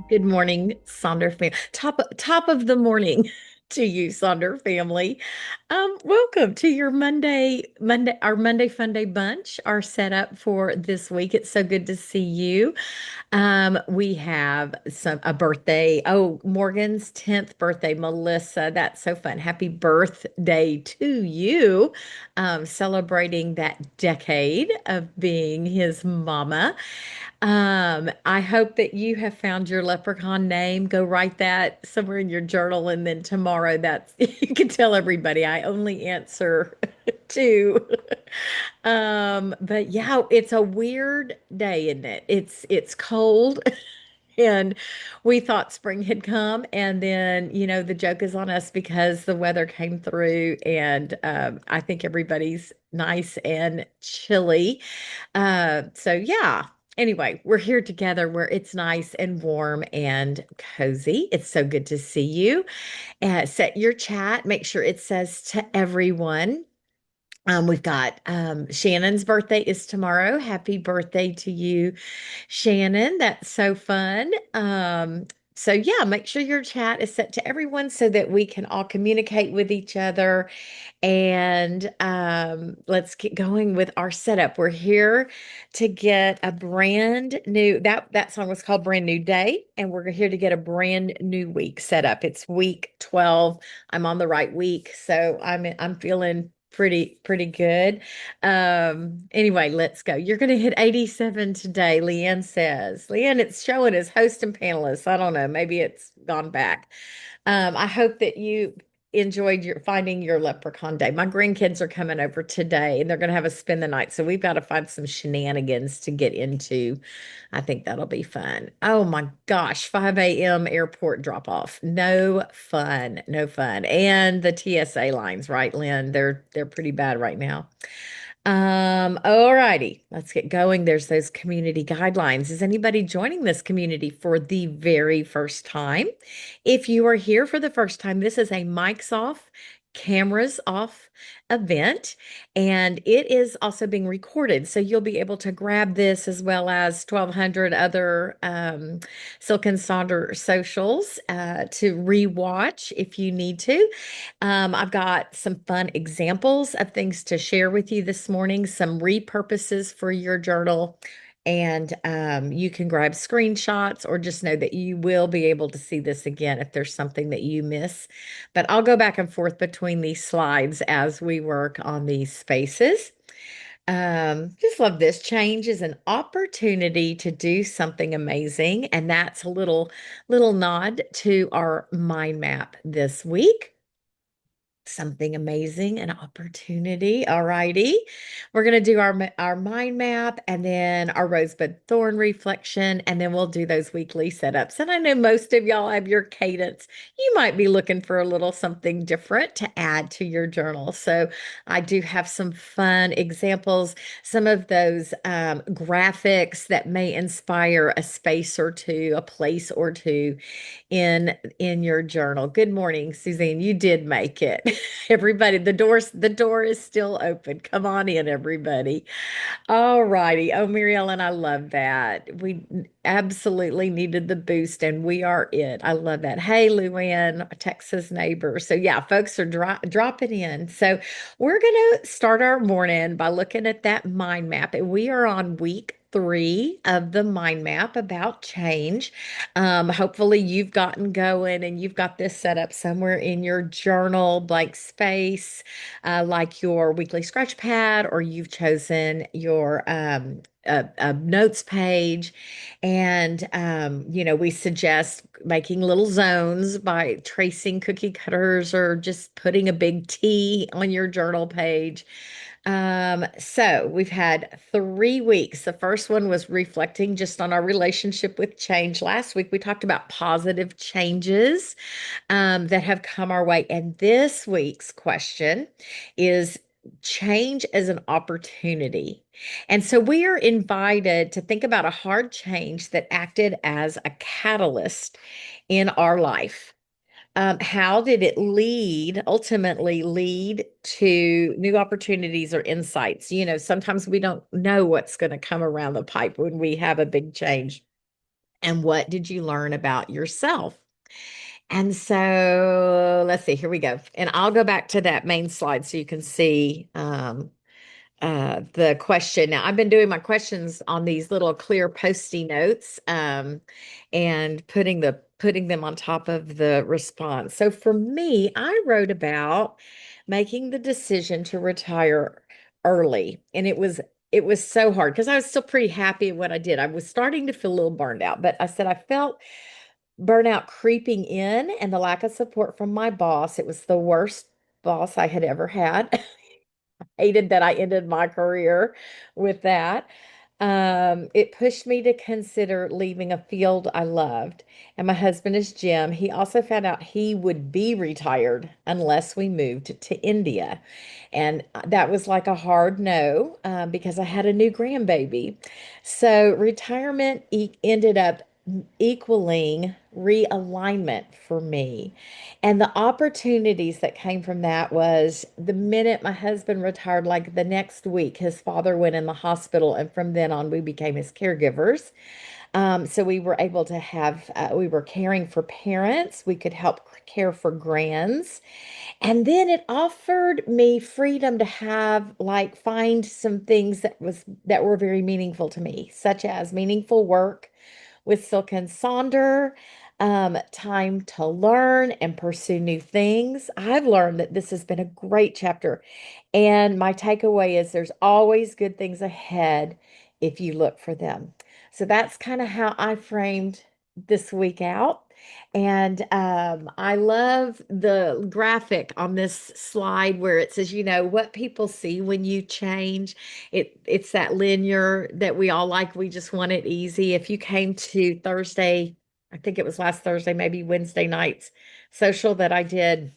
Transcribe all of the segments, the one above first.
Good morning, Sonder family. Top of the morning to you, Sonder family. Welcome to your our Monday Fun Day bunch, our setup for this week. It's so good to see you. We have a birthday. Oh, Morgan's 10th birthday, Melissa. That's so fun. Happy birthday to you. Celebrating that decade of being his mama. I hope that you have found your leprechaun name. Go write that somewhere in your journal, and then tomorrow that's you can tell everybody I only answer two. But yeah, it's a weird day, isn't it? It's cold. And we thought spring had come, and then, the joke is on us because the weather came through, and I think everybody's nice and chilly. So yeah. Anyway, we're here together where it's nice and warm and cozy. It's so good to see you. Set your chat. Make sure it says to everyone. We've got Shannon's birthday is tomorrow. Happy birthday to you, Shannon. That's so fun. So yeah, make sure your chat is set to everyone so that we can all communicate with each other. And let's get going with our setup. We're here to get a brand new that song was called Brand New Day, and we're here to get a brand new week set up. It's week 12. I'm on the right week, so I'm feeling pretty good. Anyway, let's go. You're gonna hit 87 today, Leanne says. Leanne, it's showing as host and panelist. I don't know, maybe it's gone back. I hope that you enjoyed your finding your leprechaun day. My grandkids are coming over today and they're going to have us spend the night. So we've got to find some shenanigans to get into. I think that'll be fun. Oh my gosh, 5 a.m. airport drop off. No fun, no fun. And the TSA lines, right, Lynn? They're pretty bad right now. All righty, let's get going. There's those community guidelines. Is anybody joining this community for the very first time? If you are here for the first time, this is a mics off, cameras off event, and it is also being recorded. So you'll be able to grab this as well as 1,200 other Silk and Sonder socials to rewatch if you need to. I've got some fun examples of things to share with you this morning, some repurposes for your journal. And you can grab screenshots or just know that you will be able to see this again if there's something that you miss. But I'll go back and forth between these slides as we work on these spaces. Just love this. Change is an opportunity to do something amazing. And that's a little nod to our mind map this week. Something amazing, an opportunity. All righty. We're going to do our mind map and then our rosebud thorn reflection, and then we'll do those weekly setups. And I know most of y'all have your cadence. You might be looking for a little something different to add to your journal. So I do have some fun examples, some of those graphics that may inspire a space or two, a place or two in your journal. Good morning, Suzanne. You did make it. Everybody, the door is still open. Come on in, everybody. All righty. Oh, Mary Ellen, I love that. We absolutely needed the boost, and we are it. I love that. Hey, Luann, Texas neighbor. So, yeah, folks are dropping in. So, we're going to start our morning by looking at that mind map. And we are on week 3 of the mind map about change. Hopefully, you've gotten going and you've got this set up somewhere in your journal, blank space, like your weekly scratch pad, or you've chosen your a notes page. And, we suggest making little zones by tracing cookie cutters or just putting a big T on your journal page. So we've had 3 weeks. The first one was reflecting just on our relationship with change. Last week, we talked about positive changes that have come our way. And this week's question is change as an opportunity. And so we are invited to think about a hard change that acted as a catalyst in our life. How did it ultimately lead to new opportunities or insights? Sometimes we don't know what's going to come around the pipe when we have a big change. And what did you learn about yourself? And so let's see, here we go. And I'll go back to that main slide so you can see the question. Now, I've been doing my questions on these little clear post-it notes, and putting them on top of the response. So for me, I wrote about making the decision to retire early, and it was so hard because I was still pretty happy with what I did. I was starting to feel a little burned out, but I said I felt burnout creeping in and the lack of support from my boss. It was the worst boss I had ever had. Hated that I ended my career with that. It pushed me to consider leaving a field I loved. And my husband is Jim. He also found out he would be retired unless we moved to India. And that was like a hard no, because I had a new grandbaby. So retirement ended up equaling realignment for me. And the opportunities that came from that was the minute my husband retired, like the next week, his father went in the hospital, and from then on, we became his caregivers. So we were able to we were caring for parents, we could help care for grands. And then it offered me freedom to find some things that were very meaningful to me, such as meaningful work with Silk and Sonder, time to learn and pursue new things. I've learned that this has been a great chapter. And my takeaway is there's always good things ahead if you look for them. So that's kind of how I framed this week out. And I love the graphic on this slide where it says, what people see when you change. It's that linear that we all like. We just want it easy. If you came to Thursday, I think it was last Thursday, maybe Wednesday night's social that I did,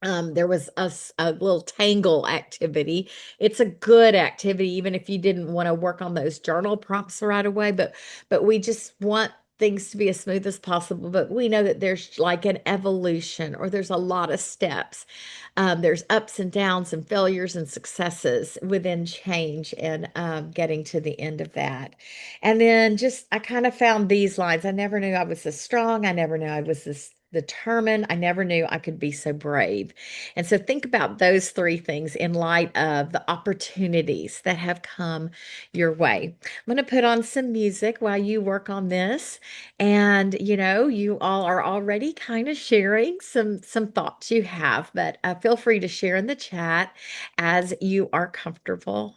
there was a little tangle activity. It's a good activity, even if you didn't want to work on those journal prompts right away. But we just want things to be as smooth as possible. But we know that there's like an evolution, or there's a lot of steps. There's ups and downs and failures and successes within change, and getting to the end of that. And then just I kind of found these lines. I never knew I was this strong. I never knew I was this determined. I never knew I could be so brave. And so think about those three things in light of the opportunities that have come your way. I'm going to put on some music while you work on this. And you all are already kind of sharing some thoughts you have, but feel free to share in the chat as you are comfortable.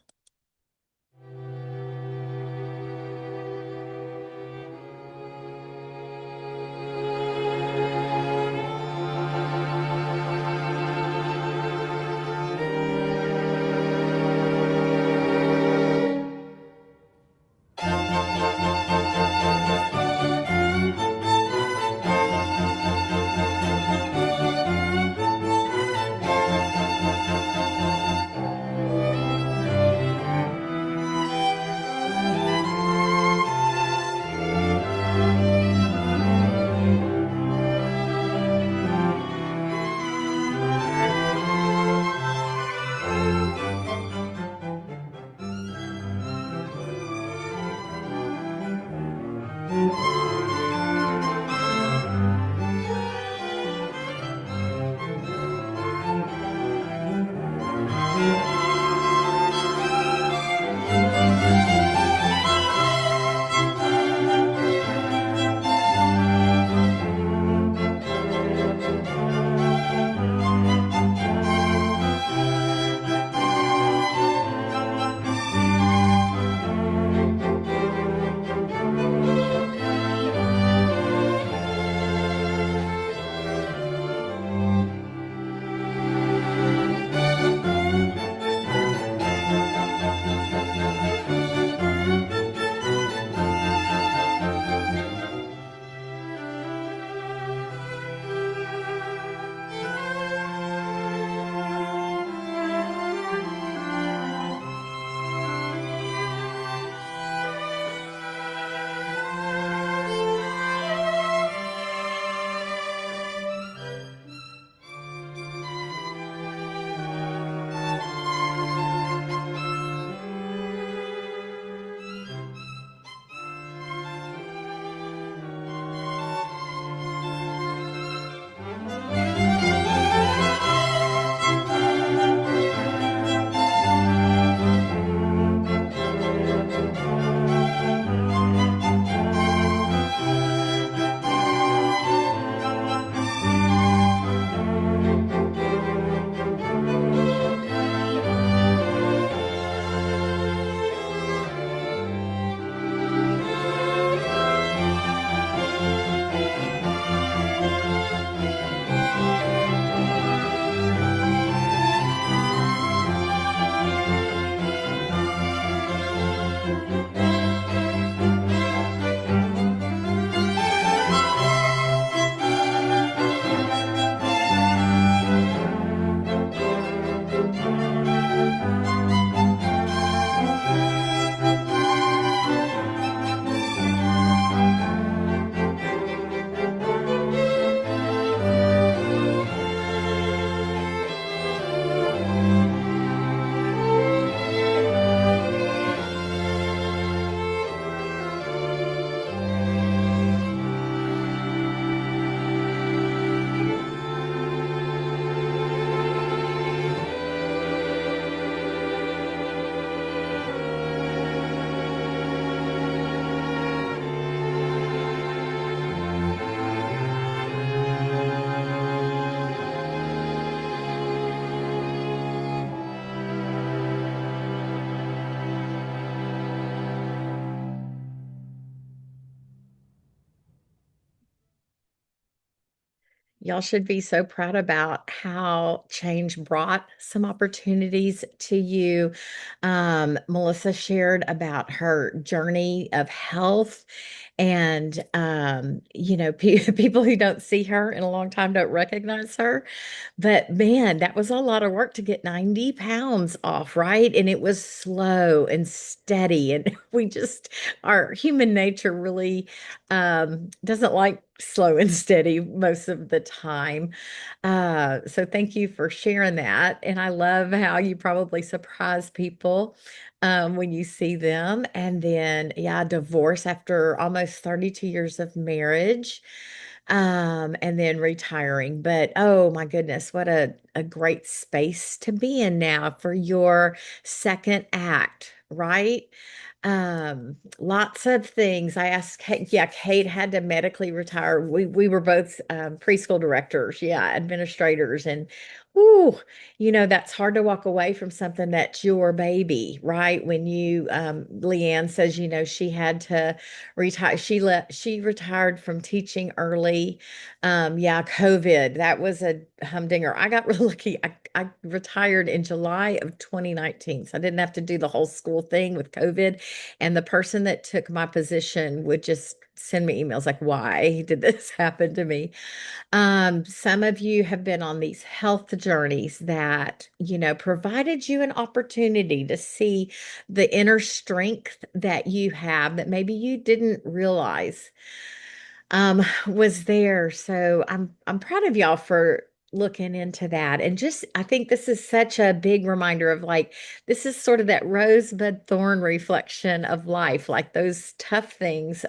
Y'all should be so proud about how change brought some opportunities to you. Melissa shared about her journey of health, and people who don't see her in a long time don't recognize her. But man, that was a lot of work to get 90 pounds off, right? And it was slow and steady. And our human nature really doesn't like slow and steady most of the time. So thank you for sharing that. And I love how you probably surprise people when you see them. And then, yeah, divorce after almost 32 years of marriage, and then retiring. But oh my goodness, what a great space to be in now for your second act, right? Lots of things. I asked Kate, yeah, Kate had to medically retire. We were both preschool directors, yeah, administrators, and ooh, that's hard to walk away from something that's your baby, right? When Leanne says, she had to retire. She retired from teaching early. Yeah, COVID, that was a humdinger. I got real lucky. I retired in July of 2019, so I didn't have to do the whole school thing with COVID. And the person that took my position would just send me emails like, why did this happen to me? Some of you have been on these health journeys that, provided you an opportunity to see the inner strength that you have that maybe you didn't realize was there. So I'm proud of y'all for looking into that. And just I think this is such a big reminder of like this is sort of that rosebud thorn reflection of life, like those tough things,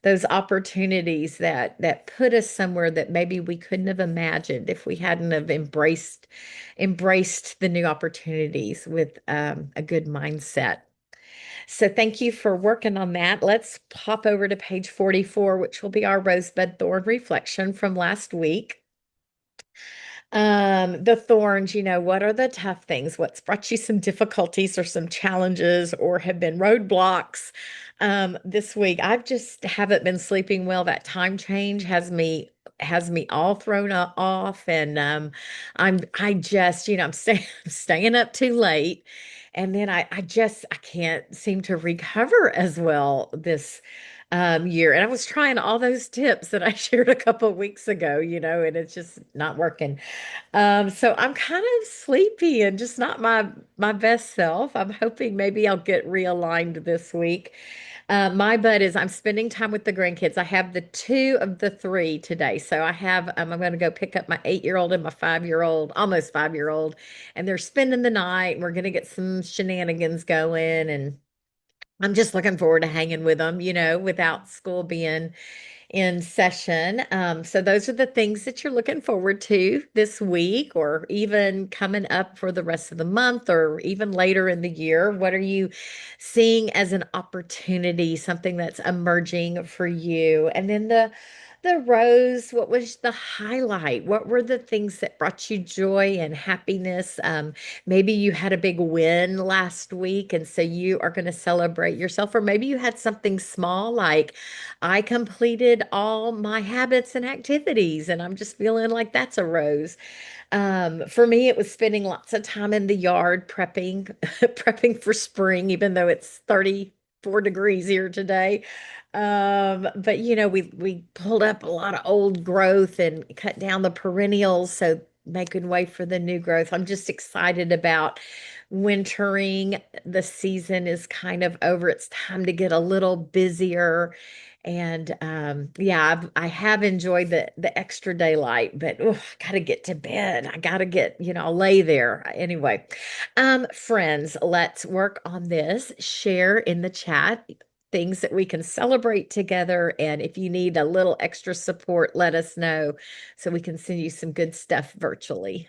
those opportunities that put us somewhere that maybe we couldn't have imagined if we hadn't have embraced the new opportunities with a good mindset. So thank you for working on that. Let's pop over to page 44, which will be our rosebud thorn reflection from last week. The thorns, what are the tough things? What's brought you some difficulties or some challenges or have been roadblocks this week? I've just haven't been sleeping well. That time change has me all thrown off, and I just, I'm staying up too late, and then I can't seem to recover as well this year. And I was trying all those tips that I shared a couple of weeks ago, and it's just not working. So I'm kind of sleepy and just not my best self. I'm hoping maybe I'll get realigned this week. My bud is I'm spending time with the grandkids. I have the two of the three today. So I'm going to go pick up my 8-year-old and my 5-year-old, almost 5-year-old, and they're spending the night. And we're going to get some shenanigans going, and I'm just looking forward to hanging with them, without school being in session. So those are the things that you're looking forward to this week or even coming up for the rest of the month or even later in the year. What are you seeing as an opportunity, something that's emerging for you? And then the rose, what was the highlight? What were the things that brought you joy and happiness? Maybe you had a big win last week, and so you are going to celebrate yourself, or maybe you had something small like I completed all my habits and activities, and I'm just feeling like that's a rose. For me, it was spending lots of time in the yard prepping, prepping for spring, even though it's 34 degrees here today. But we pulled up a lot of old growth and cut down the perennials, so making way for the new growth. I'm just excited about wintering. The season is kind of over. It's time to get a little busier. And yeah, I have enjoyed the extra daylight, but I gotta get to bed. I gotta get, I'll lay there. Anyway, friends, let's work on this. Share in the chat things that we can celebrate together. And if you need a little extra support, let us know so we can send you some good stuff virtually.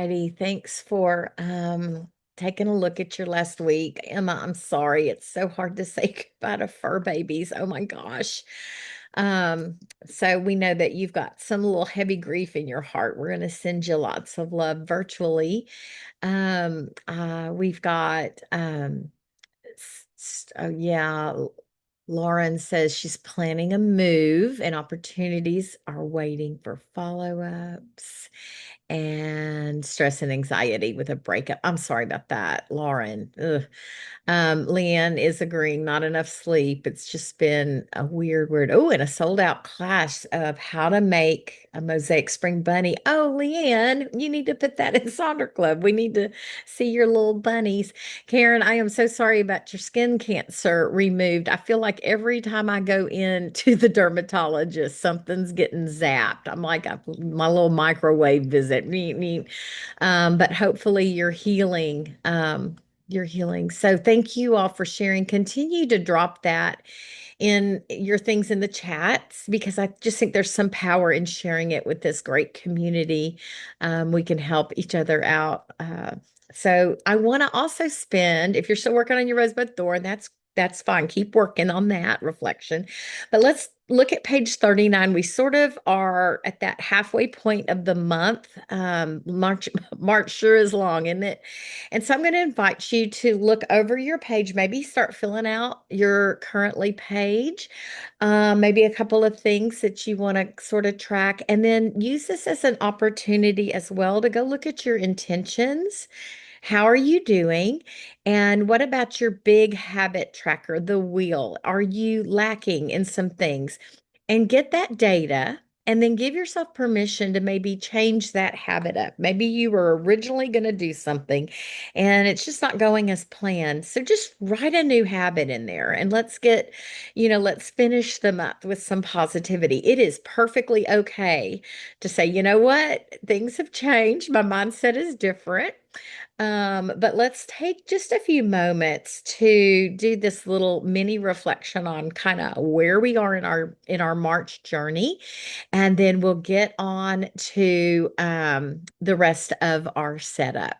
righty. Thanks for taking a look at your last week. Emma, I'm sorry. It's so hard to say goodbye to fur babies. Oh my gosh. Um, so we know that you've got some little heavy grief in your heart. We're going to send you lots of love virtually. We've got oh yeah, Lauren says she's planning a move and opportunities are waiting for follow-ups and stress and anxiety with a breakup. I'm sorry about that, Lauren. Ugh. Leanne is agreeing, not enough sleep. It's just been a weird. Oh, and a sold out class of how to make a mosaic spring bunny. Oh, Leanne, you need to put that in Sonder Club. We need to see your little bunnies. Karen, I am so sorry about your skin cancer removed. I feel like every time I go into the dermatologist, something's getting zapped. I'm like my little microwave visit. Neat, neat. But hopefully you're healing. So thank you all for sharing. Continue to drop that in your things in the chats because I just think there's some power in sharing it with this great community. We can help each other out. So I want to also spend, if you're still working on your rosebud thorn, that's fine. Keep working on that reflection. But let's look at page 39. We sort of are at that halfway point of the month. March sure is long, isn't it? And so I'm going to invite you to look over your page, maybe start filling out your currently page, maybe a couple of things that you want to sort of track, and then use this as an opportunity as well to go look at your intentions. How are you doing? And what about your big habit tracker, the wheel? Are you lacking in some things? And get that data and then give yourself permission to maybe change that habit up. Maybe you were originally going to do something and it's just not going as planned. So just write a new habit in there and let's finish them up with some positivity. It is perfectly okay to say, you know what? Things have changed. My mindset is different. But let's take just a few moments to do this little mini reflection on kind of where we are in our March journey, and then we'll get on to the rest of our setup.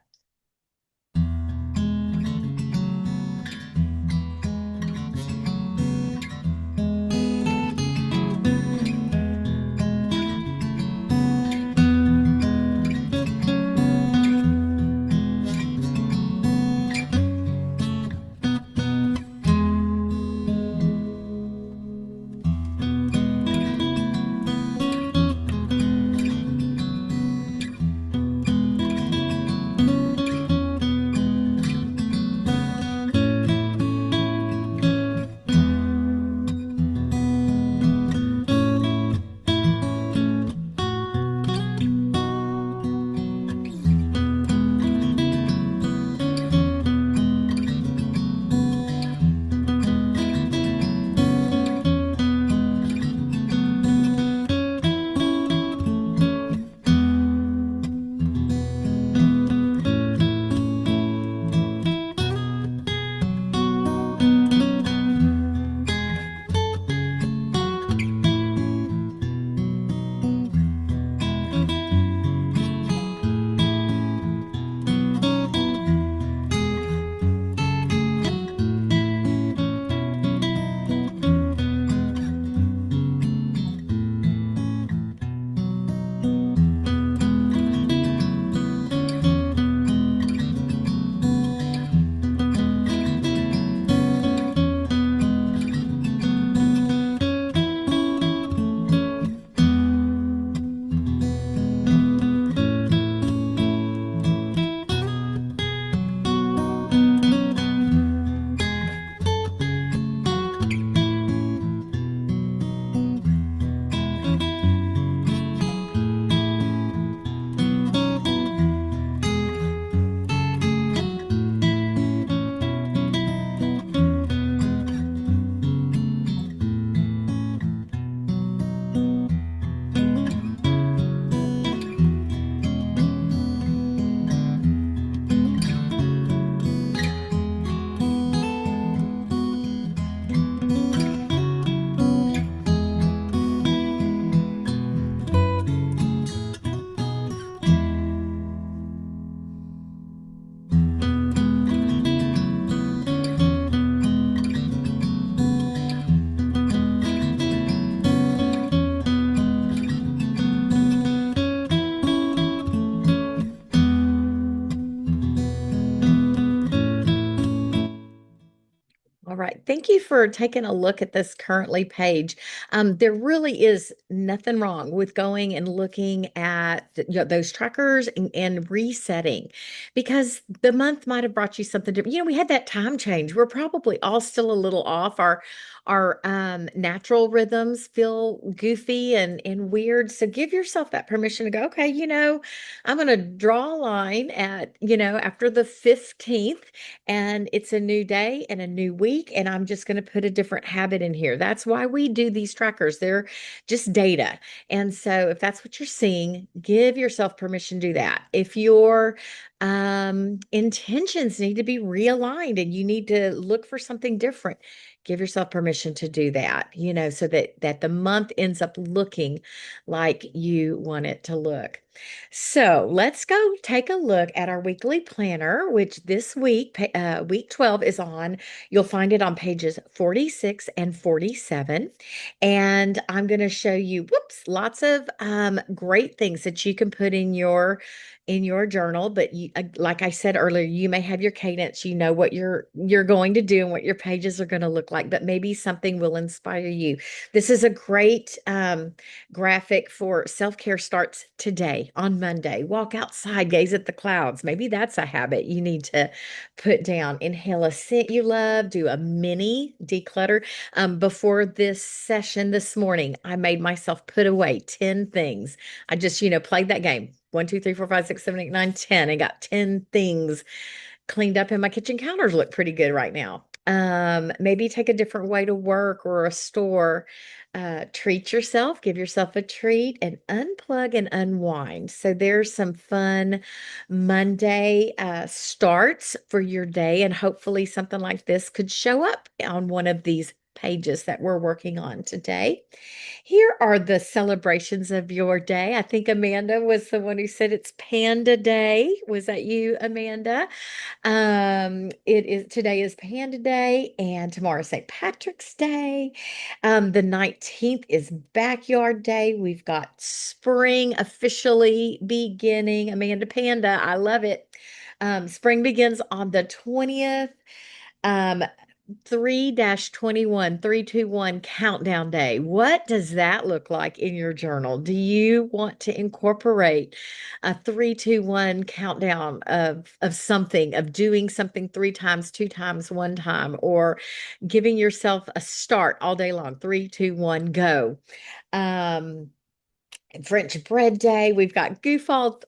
All right. Thank you for taking a look at this currently page. There really is nothing wrong with going and looking at those trackers and resetting because the month might have brought you something different. We had that time change. We're probably all still a little off. Our natural rhythms feel goofy and weird. So give yourself that permission to go, okay, I'm going to draw a line at, after the 15th, and it's a new day and a new week, and I'm just going to put a different habit in here. That's why we do these trackers. They're just data. And so if that's what you're seeing, give yourself permission to do that. If your intentions need to be realigned and you need to look for something different, give yourself permission to do that, so that the month ends up looking like you want it to look. So let's go take a look at our weekly planner, which this week, week 12, is on. You'll find it on pages 46 and 47. And I'm going to show you, whoops, lots of great things that you can put in your journal. But like I said earlier, you may have your cadence, you know what you're going to do and what your pages are going to look like, but maybe something will inspire you. This is a great graphic for self-care starts today on Monday. Walk outside, gaze at the clouds. Maybe that's a habit you need to put down. Inhale a scent you love, do a mini declutter. Before this session this morning, I made myself put away 10 things. I just, played that game. 1, 2, 3, 4, 5, 6, 7, 8, 9, 10, and got 10 things cleaned up, and my kitchen counters look pretty good right now. Maybe take a different way to work or a store. Treat yourself, give yourself a treat, and unplug and unwind. So there's some fun Monday starts for your day, and hopefully something like this could show up on one of these pages that we're working on today. Here are the celebrations of your day. I think Amanda was the one who said it's Panda Day. Was that you, Amanda? It is today is Panda Day and tomorrow is St. Patrick's Day. The 19th is Backyard Day. We've got spring officially beginning. Amanda Panda, I love it. Spring begins on the 20th. Um, 3-21, 321 countdown day. What does that look like in your journal? Do you want to incorporate a 321 countdown of something, of doing something three times, two times, one time, or giving yourself a start all day long? 321 go. Um, French bread day. We've got goof off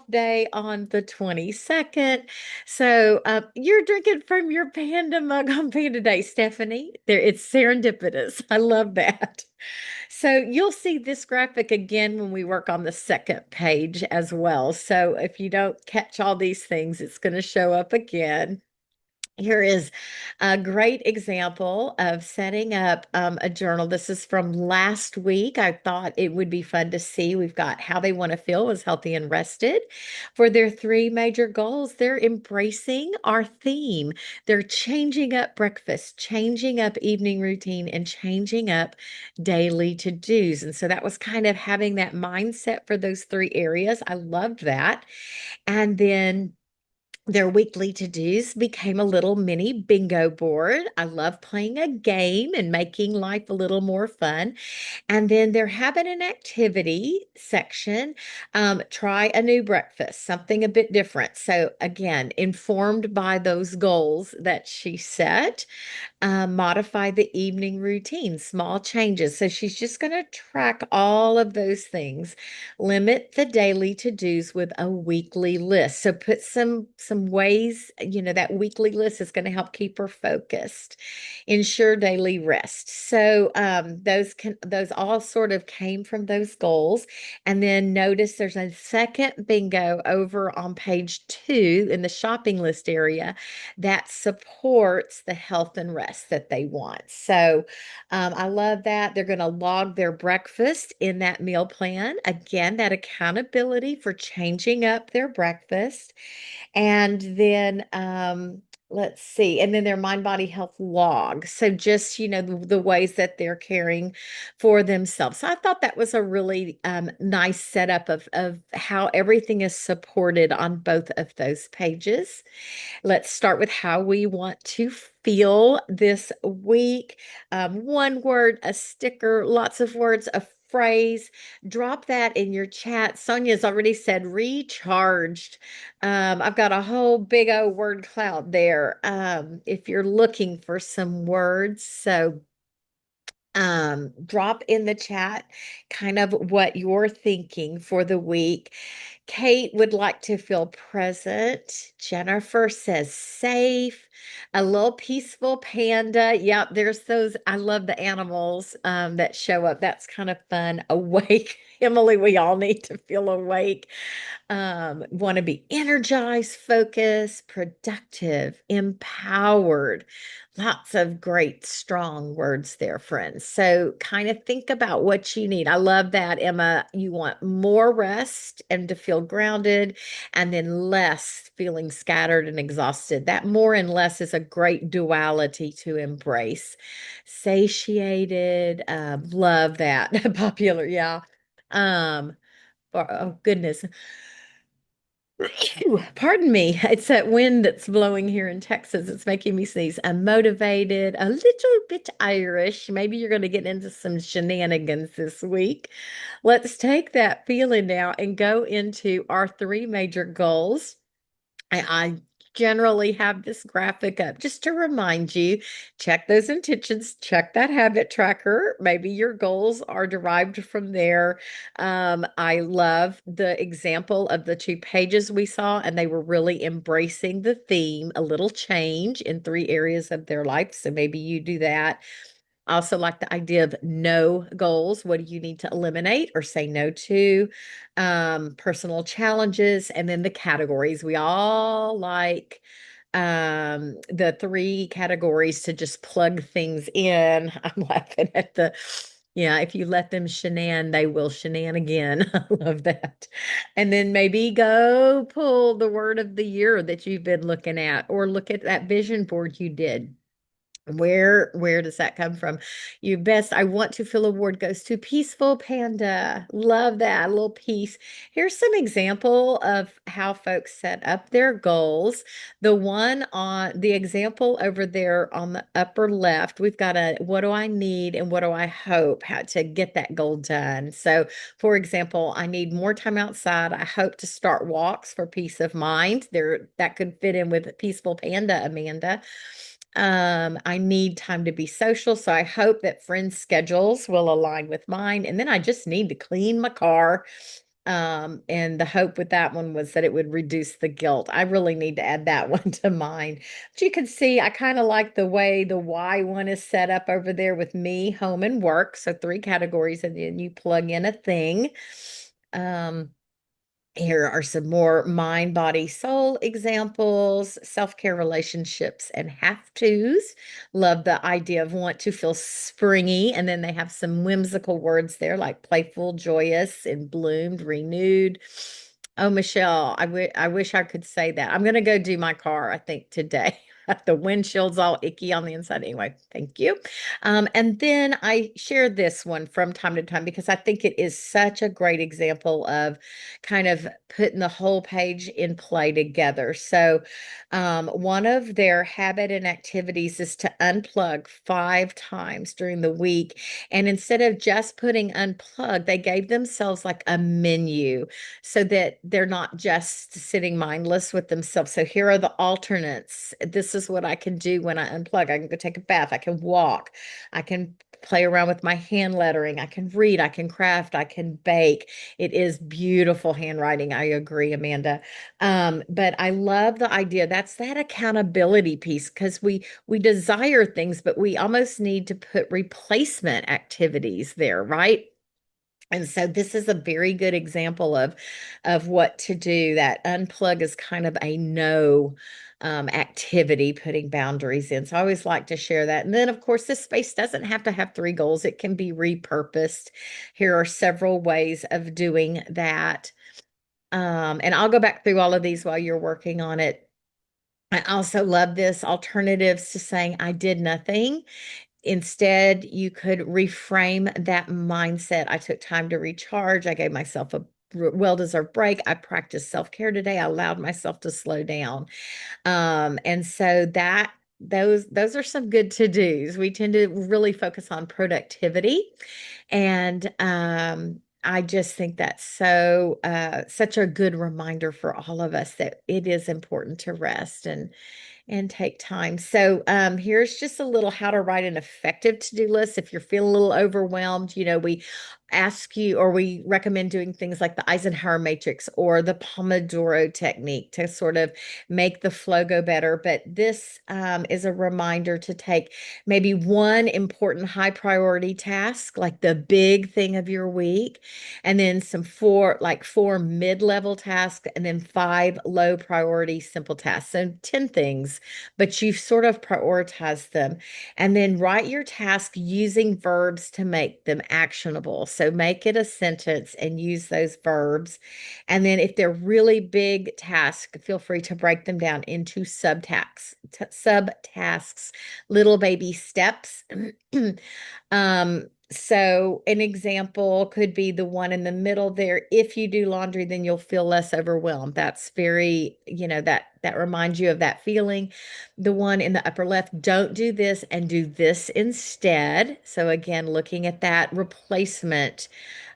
day on the 22nd. So you're drinking from your panda mug on Panda Day, Stephanie. There, it's serendipitous. I love that. So you'll see this graphic again when we work on the second page as well. So if you don't catch all these things, it's going to show up again. Here is a great example of setting up a journal. This is from last week. I thought it would be fun to see. We've got how they want to feel as healthy and rested. For their three major goals, they're embracing our theme. They're changing up breakfast, changing up evening routine, and changing up daily to-dos. And so that was kind of having that mindset for those three areas. I loved that. And then their weekly to-dos became a little mini bingo board. I love playing a game and making life a little more fun. And then their habit and activity section, try a new breakfast, something a bit different. So again, informed by those goals that she set, modify the evening routine, small changes. So she's just going to track all of those things. Limit the daily to-dos with a weekly list. So put some ways, that weekly list is going to help keep her focused. Ensure daily rest. So those all sort of came from those goals. And then notice there's a second bingo over on page 2 in the shopping list area that supports the health and rest that they want. So I love that. They're going to log their breakfast in that meal plan. Again, that accountability for changing up their breakfast. And then let's see. And then their mind body health log. So just, the ways that they're caring for themselves. So I thought that was a really nice setup of how everything is supported on both of those pages. Let's start with how we want to feel this week. One word, a sticker, lots of words, a phrase. Drop that in your chat. Sonia's already said recharged. I've got a whole big old word cloud there. If you're looking for some words, so drop in the chat kind of what you're thinking for the week. Kate would like to feel present. Jennifer says safe, a little peaceful panda. Yep, there's those. I love the animals that show up. That's kind of fun. Awake. Emily, we all need to feel awake. Want to be energized, focused, productive, empowered. Lots of great, strong words there, friends. So, kind of think about what you need. I love that, Emma. You want more rest and to feel grounded, and then less feeling scattered and exhausted. That more and less is a great duality to embrace. Satiated, love that. Popular, yeah. Um, oh goodness. Phew, pardon me. It's that wind that's blowing here in Texas. It's making me sneeze. I'm motivated, a little bit Irish. Maybe you're going to get into some shenanigans this week. Let's take that feeling now and go into our three major goals. I generally have this graphic up just to remind you, check those intentions, check that habit tracker. Maybe your goals are derived from there. I love the example of the two pages we saw, and they were really embracing the theme, a little change in three areas of their life. So maybe you do that. I also like the idea of no goals. What do you need to eliminate or say no to? Personal challenges, and then the categories. We all like the three categories to just plug things in. I'm laughing at yeah, if you let them shenan, they will shenan again. I love that. And then maybe go pull the word of the year that you've been looking at, or look at that vision board you did. Where does that come from? You best I want to feel award goes to Peaceful Panda. Love that. A little peace. Here's some example of how folks set up their goals. The one on the example over there on the upper left, we've got a what do I need and what do I hope how to get that goal done. So, for example, I need more time outside. I hope to start walks for peace of mind. There that could fit in with Peaceful Panda, Amanda. I need time to be social, so I hope that friends' schedules will align with mine. And then I just need to clean my car. And the hope with that one was that it would reduce the guilt. I really need to add that one to mine. But you can see I kind of like the way the why one is set up over there with me, home, and work. So three categories, and then you plug in a thing. Um, Here are some more mind, body, soul examples, self-care relationships, and have tos. Love the idea of want to feel springy. And then they have some whimsical words there like playful, joyous, and bloomed, renewed. Oh, Michelle, I wish I could say that. I'm going to go do my car, I think, today. The windshield's all icky on the inside. Anyway, thank you. And then I share this one from time to time because I think it is such a great example of kind of putting the whole page in play together. So, one of their habit and activities is to unplug 5 times during the week. And instead of just putting unplug, they gave themselves like a menu so that they're not just sitting mindless with themselves. So, here are the alternates. This is what I can do when I unplug. I can go take a bath, I can walk, I can play around with my hand lettering, I can read, I can craft, I can bake. It is beautiful handwriting. I agree, Amanda. But I love the idea. That's that accountability piece because we desire things, but we almost need to put replacement activities there, right? And so this is a very good example of what to do. That unplug is kind of a no activity, putting boundaries in. So I always like to share that. And then, of course, this space doesn't have to have three goals. It can be repurposed. Here are several ways of doing that. And I'll go back through all of these while you're working on it. I also love this alternatives to saying I did nothing. Instead, you could reframe that mindset. I took time to recharge. I gave myself a well-deserved break. I practiced self-care today. I allowed myself to slow down. And so that those are some good to-dos. We tend to really focus on productivity. And I just think that's such a good reminder for all of us that it is important to rest and take time. So here's just a little how to write an effective to-do list. If you're feeling a little overwhelmed, we ask you or we recommend doing things like the Eisenhower matrix or the Pomodoro technique to sort of make the flow go better. But this is a reminder to take maybe one important high priority task, like the big thing of your week, and then four mid-level tasks, and then five low priority simple tasks. So 10 things, but you've sort of prioritized them. And then write your task using verbs to make them actionable. So make it a sentence and use those verbs. And then if they're really big tasks, feel free to break them down into subtasks, little baby steps. So an example could be the one in the middle there. If you do laundry, then you'll feel less overwhelmed. That's that reminds you of that feeling. The one in the upper left, don't do this and do this instead. So again, looking at that replacement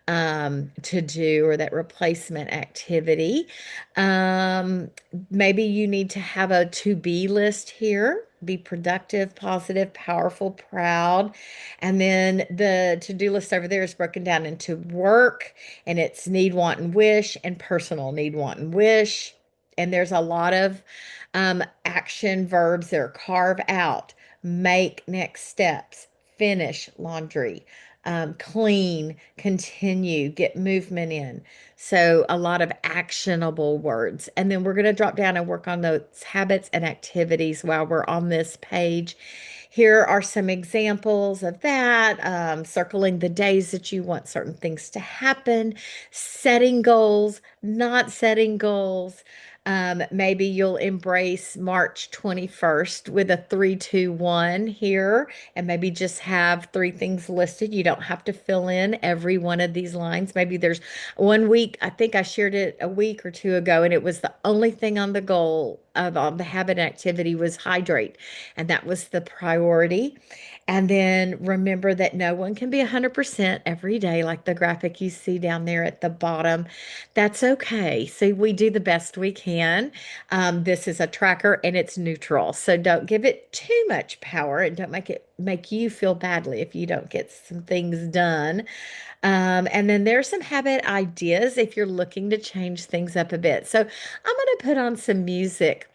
to do or that replacement activity. Um, Maybe you need to have a to be list here. Be productive, positive, powerful, proud. And then the to do list over there is broken down into work, and it's need, want, and wish, and personal need, want, and wish. And there's a lot of action verbs there: carve out, make next steps, finish laundry, clean, continue, get movement in. So a lot of actionable words. And then we're going to drop down and work on those habits and activities while we're on this page. Here are some examples of that. Circling the days that you want certain things to happen, setting goals, not setting goals. Maybe you'll embrace March 21st with a 3-2-1 here, and maybe just have three things listed. You don't have to fill in every one of these lines. Maybe there's one week, I think I shared it a week or two ago, and it was the only thing on the goal of on the habit activity was hydrate, and that was the priority. And then remember that no one can be 100% every day, like the graphic you see down there at the bottom. That's okay. So we do the best we can. This is a tracker and it's neutral. So don't give it too much power and don't make you feel badly if you don't get some things done. And then there's some habit ideas if you're looking to change things up a bit. So I'm going to put on some music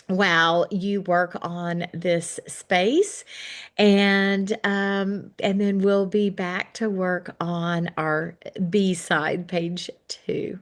while you work on this space, and then we'll be back to work on our B side, page 2.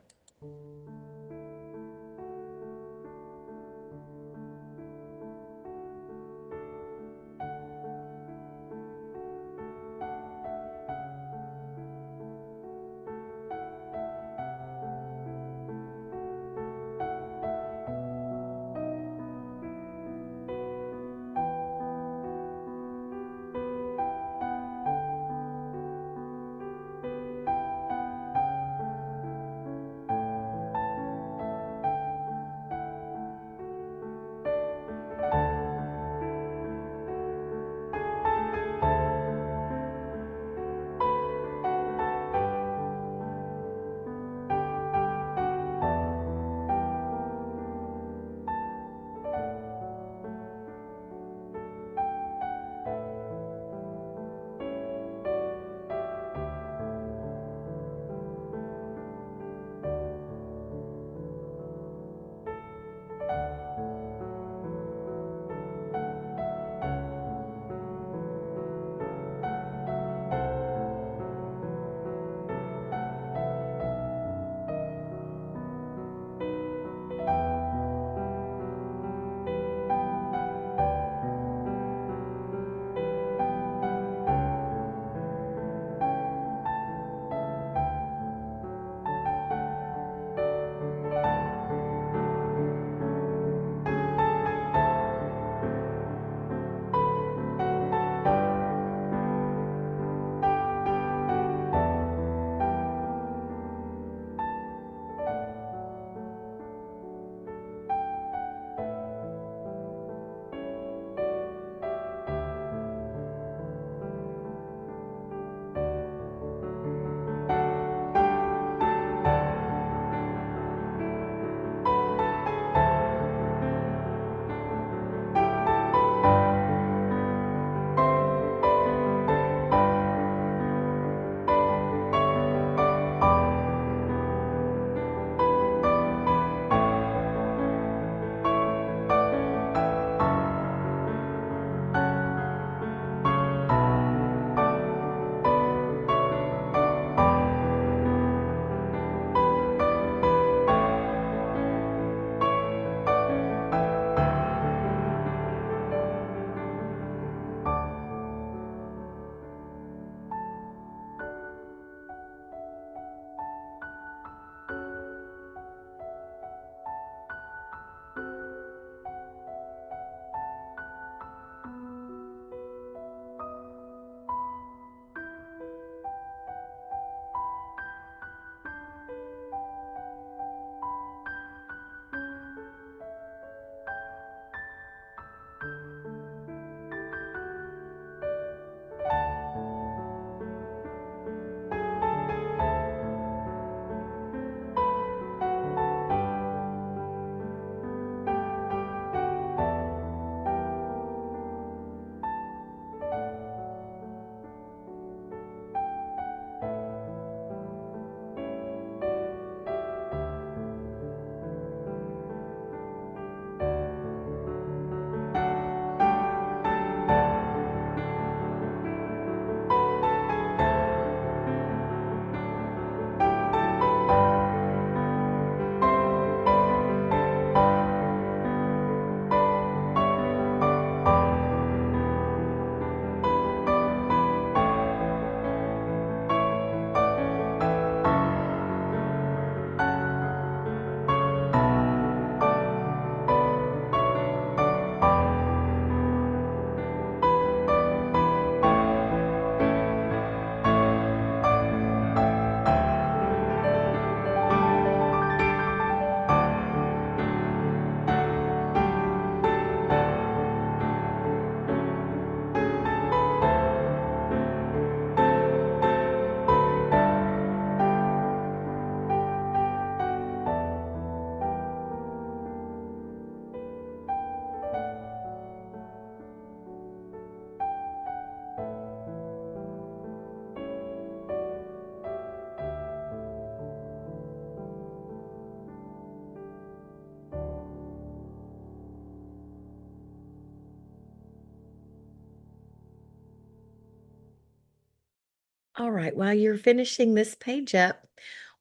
All right, while you're finishing this page up,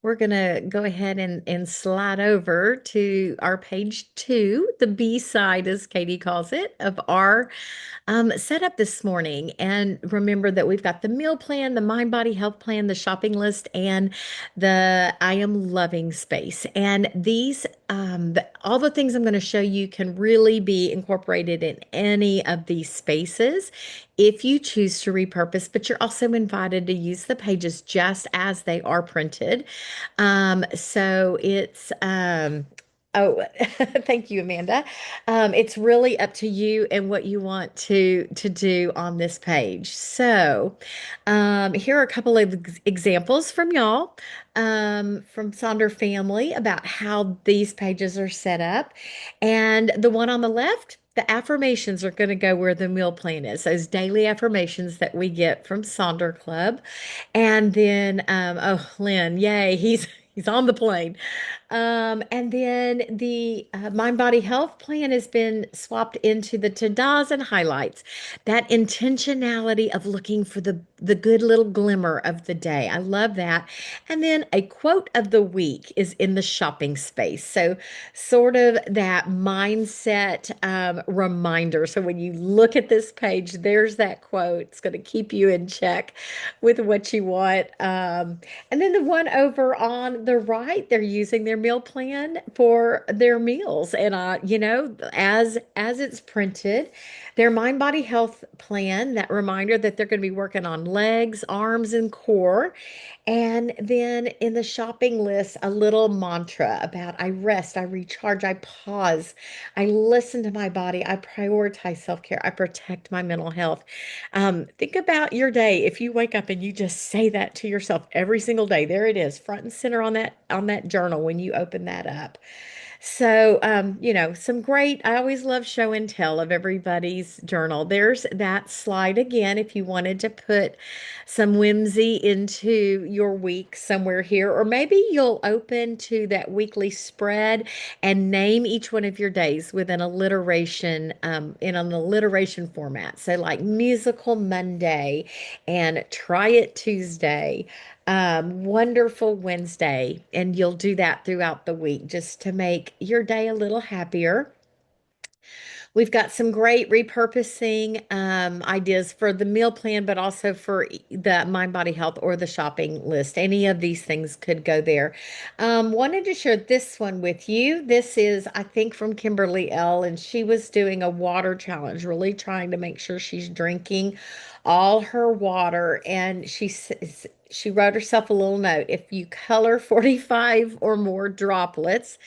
we're going to go ahead and slide over to our page two, the B side, as Katie calls it, of our set up this morning. And remember that we've got the meal plan, the mind body health plan, the shopping list, and the I am loving space. And these, all the things I'm going to show you can really be incorporated in any of these spaces if you choose to repurpose, but you're also invited to use the pages just as they are printed. So it's, oh, thank you, Amanda. It's really up to you and what you want to do on this page. So, here are a couple of examples from y'all, from Sonder family about how these pages are set up. And the one on the left, the affirmations are going to go where the meal plan is. Those daily affirmations that we get from Sonder Club. And then, oh, Lynn, yay, he's on the plane. And then the Mind Body Health Plan has been swapped into the to-dos and highlights. That intentionality of looking for the good little glimmer of the day. I love that. And then a quote of the week is in the shopping space. So sort of that mindset reminder. So when you look at this page, there's that quote. It's going to keep you in check with what you want. And then the one over on the right, they're using their meal plan for their meals. And as it's printed, their mind body health plan, that reminder that they're going to be working on legs, arms, and core. And then in the shopping list, a little mantra about I rest, I recharge, I pause, I listen to my body, I prioritize self-care, I protect my mental health. Think about your day. If you wake up and you just say that to yourself every single day, there it is, front and center on that journal when you open that up. So, some great, I always love show and tell of everybody's journal. There's that slide again if you wanted to put some whimsy into your week somewhere here, or maybe you'll open to that weekly spread and name each one of your days with an alliteration, in an alliteration format. So, like Musical Monday and Try It Tuesday, wonderful Wednesday, and you'll do that throughout the week just to make your day a little happier. We've got some great repurposing ideas for the meal plan, but also for the Mind Body Health or the shopping list. Any of these things could go there. Wanted to share this one with you. This is, I think, from Kimberly L., and she was doing a water challenge, really trying to make sure she's drinking all her water. And she wrote herself a little note. If you color 45 or more droplets,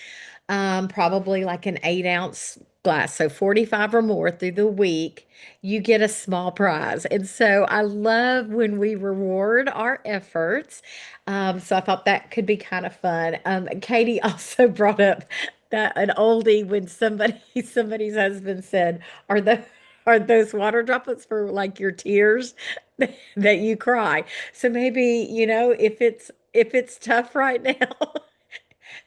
probably like an 8 ounce glass, so 45 or more through the week, you get a small prize. And so I love when we reward our efforts. So I thought that could be kind of fun. Katie also brought up that an oldie when somebody's husband said, are those water droplets for like your tears that you cry? So maybe, if it's tough right now,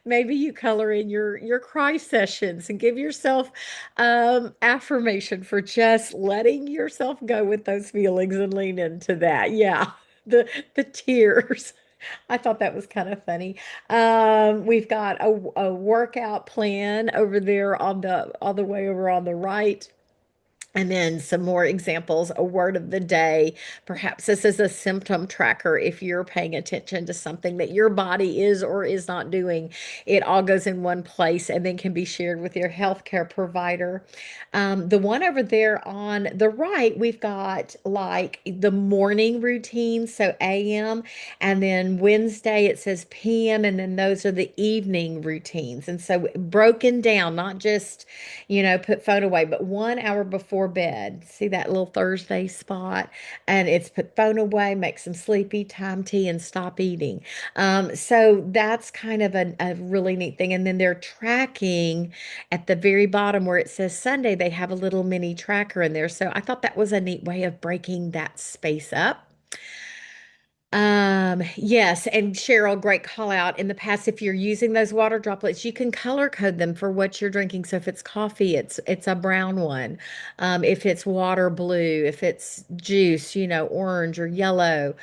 maybe you color in your cry sessions and give yourself affirmation for just letting yourself go with those feelings and lean into that. Yeah, the tears. I thought that was kind of funny. We've got a workout plan over there on the all the way over on the right. And then some more examples, a word of the day. Perhaps this is a symptom tracker if you're paying attention to something that your body is or is not doing. It all goes in one place and then can be shared with your healthcare provider. The one over there on the right, we've got like the morning routine, so AM, and then Wednesday it says PM, and then those are the evening routines. And so broken down, not just put phone away, but 1 hour before bed. See that little Thursday spot? And it's put phone away, make some sleepy time tea, and stop eating. So that's kind of a really neat thing. And then they're tracking at the very bottom where it says Sunday, they have a little mini tracker in there. So I thought that was a neat way of breaking that space up. Yes, and Cheryl, great call out. In the past, if you're using those water droplets, you can color code them for what you're drinking. So if it's coffee, it's a brown one. If it's water, blue. If it's juice, orange or yellow.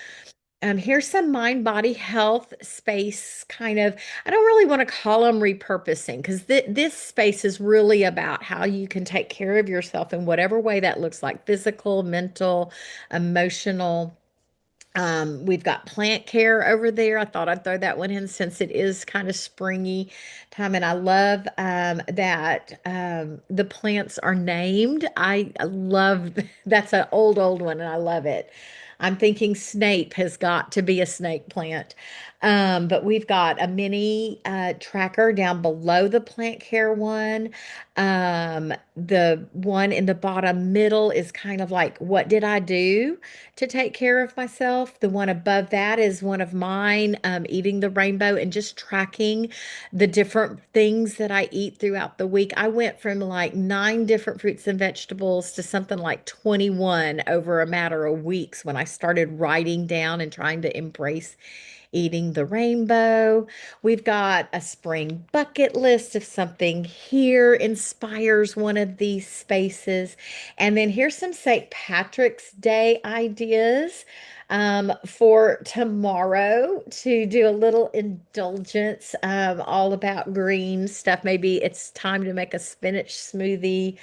Here's some mind body health space kind of. I don't really want to call them repurposing because this space is really about how you can take care of yourself in whatever way that looks like physical, mental, emotional. We've got plant care over there. I thought I'd throw that one in since it is kind of springy time, and I love that the plants are named. I love that's an old one, and I love it. I'm thinking Snape has got to be a snake plant. But we've got a mini tracker down below the plant care one. The one in the bottom middle is kind of like, what did I do to take care of myself? The one above that is one of mine, eating the rainbow and just tracking the different things that I eat throughout the week. I went from like 9 different fruits and vegetables to something like 21 over a matter of weeks when I started writing down and trying to embrace eating the rainbow. We've got a spring bucket list if something here inspires one of these spaces. And then here's some St. Patrick's Day ideas for tomorrow to do a little indulgence, all about green stuff. Maybe it's time to make a spinach smoothie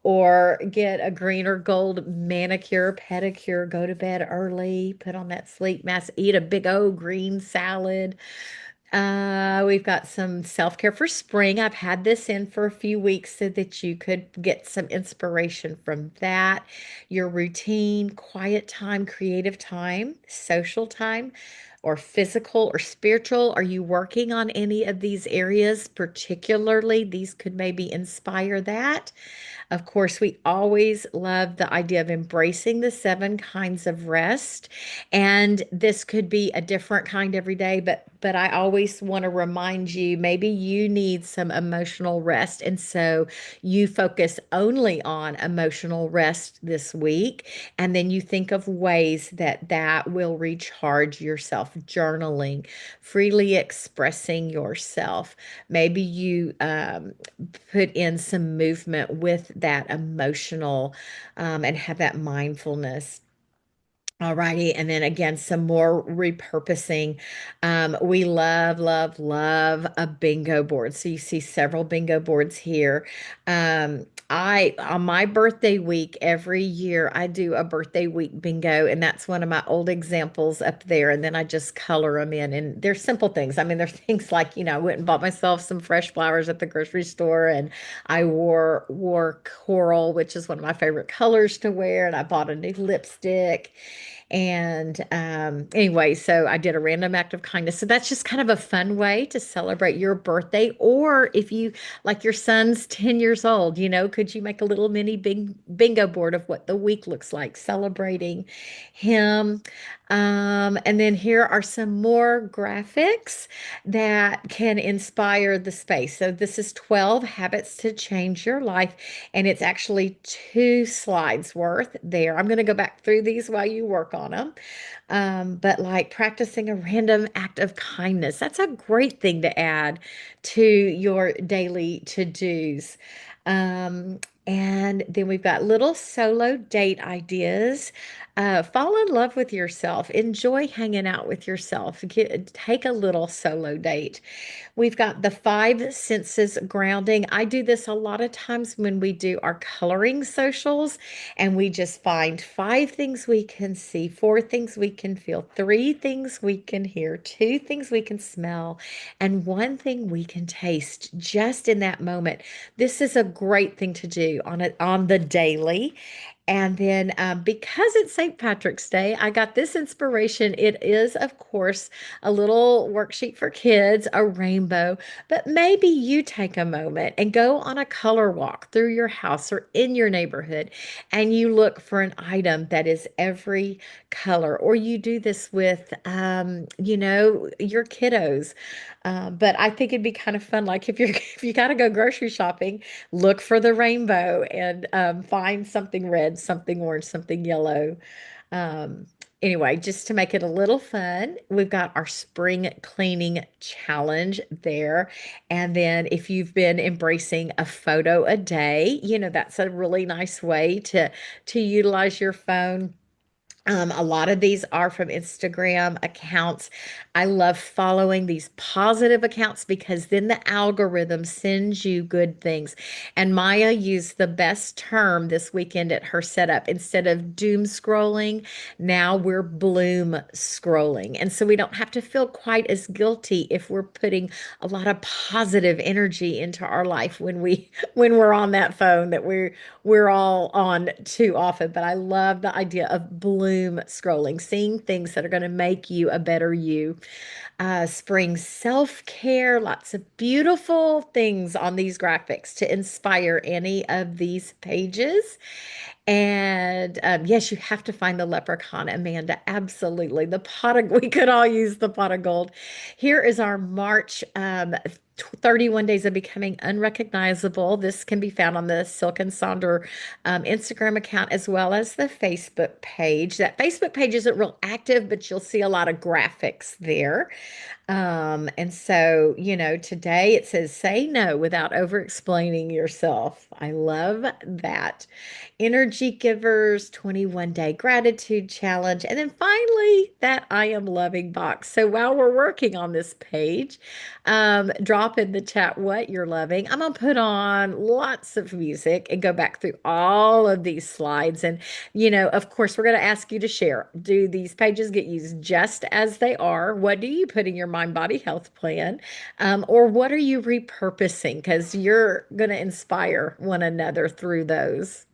or get a green or gold manicure, pedicure, go to bed early, put on that sleep mask, eat a big old green salad. We've got some self-care for spring. I've had this in for a few weeks so that you could get some inspiration from that. Your routine, quiet time, creative time, social time, or physical or spiritual. Are you working on any of these areas particularly? These could maybe inspire that. Of course, we always love the idea of embracing the 7 kinds of rest. And this could be a different kind every day, but I always want to remind you maybe you need some emotional rest. And so you focus only on emotional rest this week. And then you think of ways that that will recharge yourself, journaling, freely expressing yourself. Maybe you put in some movement with that emotional and have that mindfulness. Alrighty, and then again, some more repurposing. We love a bingo board. So you see several bingo boards here. I on my birthday week every year I do a birthday week bingo, and that's one of my old examples up there. And then I just color them in, and they're simple things. I mean, they're things like I went and bought myself some fresh flowers at the grocery store, and I wore coral, which is one of my favorite colors to wear, and I bought a new lipstick. And anyway, so I did a random act of kindness. So that's just kind of a fun way to celebrate your birthday. Or if you, like your son's 10 years old, could you make a little mini bingo board of what the week looks like, celebrating him? And then here are some more graphics that can inspire the space. So this is 12 habits to change your life, and it's actually 2 slides worth there. I'm going to go back through these while you work on them. But like practicing a random act of kindness, that's a great thing to add to your daily to-dos. And then we've got little solo date ideas. Fall in love with yourself. Enjoy hanging out with yourself. Take a little solo date. We've got the 5 senses grounding. I do this a lot of times when we do our coloring socials, and we just find 5 things we can see, 4 things we can feel, 3 things we can hear, 2 things we can smell, and 1 thing we can taste just in that moment. This is a great thing to do on the daily. And then because it's St. Patrick's Day, I got this inspiration. It is, of course, a little worksheet for kids, a rainbow, but maybe you take a moment and go on a color walk through your house or in your neighborhood, and you look for an item that is every color, or you do this with, your kiddos. But I think it'd be kind of fun, like if you gotta go grocery shopping, look for the rainbow and find something red, something orange, something yellow. Um, anyway, just to make it a little fun, we've got our spring cleaning challenge there. And then if you've been embracing a photo a day, that's a really nice way to utilize your phone. A lot of these are from Instagram accounts. I love following these positive accounts because then the algorithm sends you good things. And Maya used the best term this weekend at her setup. Instead of doom scrolling, now we're bloom scrolling. And so we don't have to feel quite as guilty if we're putting a lot of positive energy into our life when we're on that phone that we're all on too often. But I love the idea of bloom scrolling, seeing things that are going to make you a better you. Spring self-care, lots of beautiful things on these graphics to inspire any of these pages. And yes, you have to find the leprechaun, Amanda. Absolutely. The pot of, we could all use the pot of gold. Here is our March 31 days of becoming unrecognizable. This can be found on the Silk and Sonder Instagram account as well as the Facebook page. That Facebook page isn't real active, but you'll see a lot of graphics there. And so, today it says say no without over explaining yourself. I love that. Energy Givers 21-day gratitude challenge. And then finally, that I am loving box. So while we're working on this page, drop in the chat what you're loving. I'm going to put on lots of music and go back through all of these slides. And, of course, we're going to ask you to share. Do these pages get used just as they are? What do you put in your mind body health plan? Or what are you repurposing? Because you're going to inspire one another through those.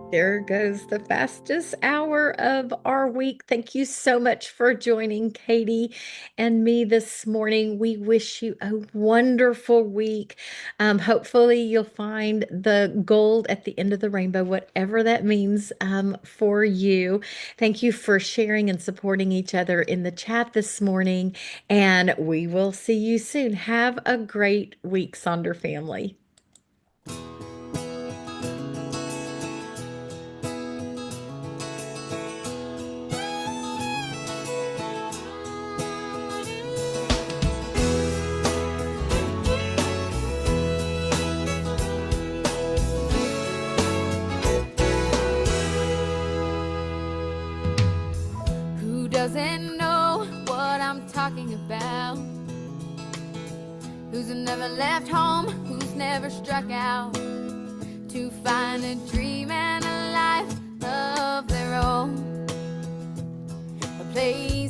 There goes the fastest hour of our week. Thank you so much for joining Katie and me this morning. We wish you a wonderful week. Hopefully, you'll find the gold at the end of the rainbow, whatever that means for you. Thank you for sharing and supporting each other in the chat this morning, and we will see you soon. Have a great week, Sonder family. Who doesn't know what I'm talking about? Who's never left home? Who's never struck out to find a dream and a life of their own? A place